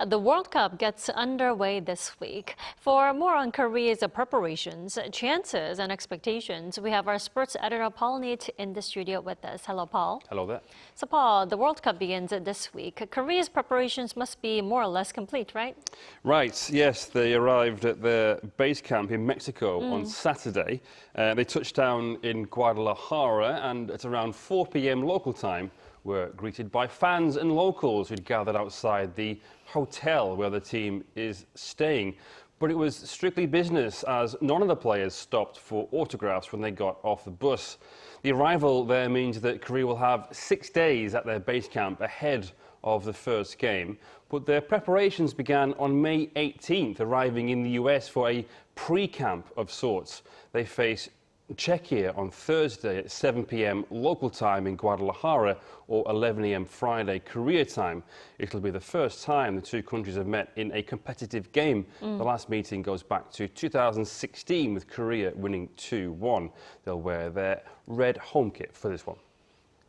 The World Cup gets underway this week. For more on Korea's preparations, chances and expectations, we have our sports editor Paul Neat in the studio with us. Hello, Paul. Hello there. So, Paul, the World Cup begins this week. Korea's preparations must be more or less complete, right? Right, yes. They arrived at their base camp in Mexico on Saturday. They touched down in Guadalajara and at around 4 p.m. local time were greeted by fans and locals who'd gathered outside the hotel where the team is staying. But it was strictly business, as none of the players stopped for autographs when they got off the bus. The arrival there means that Korea will have 6 days at their base camp ahead of the first game. But their preparations began on May 18th, arriving in the US for a pre-camp of sorts. They face Czechia on Thursday at 7 p.m. local time in Guadalajara, or 11 a.m. Friday Korea time. It'll be the first time the two countries have met in a competitive game. The last meeting goes back to 2016 with Korea winning 2-1. They'll wear their red home kit for this one.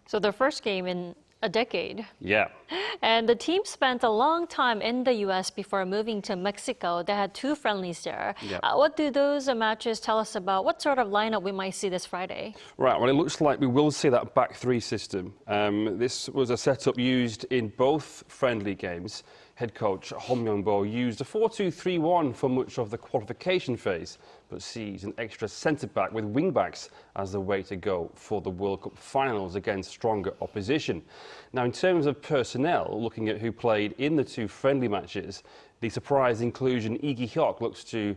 So their first game in a decade. Yeah. And the team spent a long time in the U.S. before moving to Mexico. They had 2 friendlies there. Yep. What do those matches tell us about what sort of lineup we might see this Friday? Right, well, it looks like we will see that back three system. This was a setup used in both friendly games. Head coach Hong Myung-bo used a 4-2-3-1 for much of the qualification phase, but sees an extra centre-back with wing-backs as the way to go for the World Cup finals against stronger opposition. Now, in terms of personnel, looking at who played in the 2 friendly matches, the surprise inclusion Lee Gi-hyuk looks to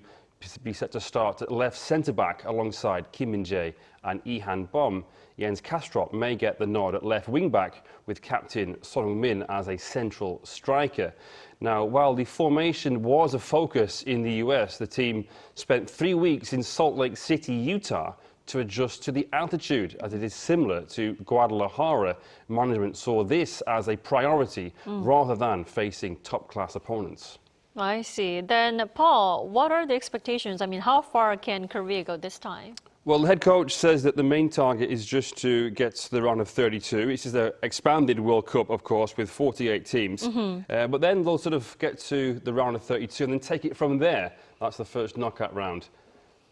be set to start at left centre-back alongside Kim Min-jae and Lee Han-bom. Jens Kastrup may get the nod at left wing-back with captain Son Heung-min as a central striker. Now, while the formation was a focus in the US, the team spent 3 weeks in Salt Lake City, Utah to adjust to the altitude, as it is similar to Guadalajara. Management saw this as a priority rather than facing top-class opponents. I see. Then, Paul, what are the expectations? I mean, how far can Korea go this time? Well, the head coach says that the main target is just to get to the round of 32. This is the expanded World Cup, of course, with 48 teams. But then they'll sort of get to the round of 32 and then take it from there. That's the first knockout round.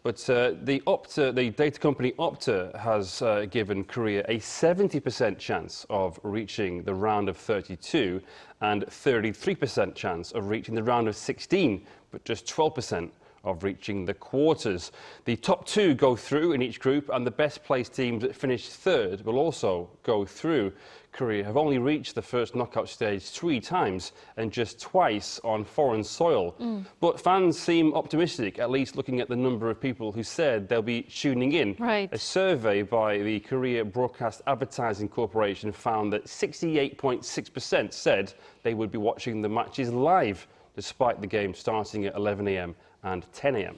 But the data company Opta has given Korea a 70% chance of reaching the round of 32 and 33% chance of reaching the round of 16, but just 12% of reaching the quarters. The top 2 go through in each group, and the best placed teams that finish third will also go through. Korea have only reached the first knockout stage 3 times and just twice on foreign soil. But fans seem optimistic, at least looking at the number of people who said they'll be tuning in. Right. A survey by the Korea Broadcast Advertising Corporation found that 68.6% said they would be watching the matches live, despite the game starting at 11 a.m. and 10 a.m.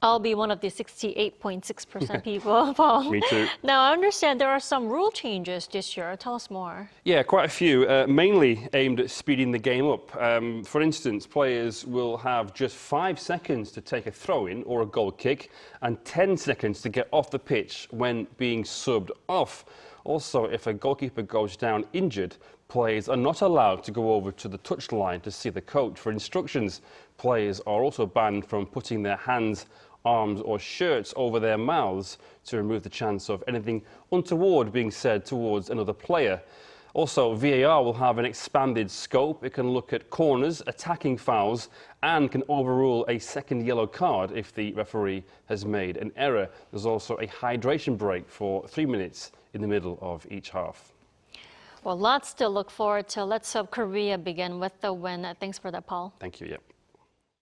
I'll be one of the 68.6% people, Paul. Me too. Now, I understand there are some rule changes this year. Tell us more. Yeah, quite a few, mainly aimed at speeding the game up. For instance, players will have just 5 seconds to take a throw-in or a goal kick and 10 seconds to get off the pitch when being subbed off. Also, if a goalkeeper goes down injured, players are not allowed to go over to the touchline to see the coach for instructions. Players are also banned from putting their hands, arms or shirts over their mouths to remove the chance of anything untoward being said towards another player. Also, VAR will have an expanded scope. It can look at corners, attacking fouls, and can overrule a second yellow card if the referee has made an error. There's also a hydration break for 3 minutes in the middle of each half. Well, lots to look forward to. Let's hope Korea begin with the win. Thanks for that, Paul. Thank you. Yeah.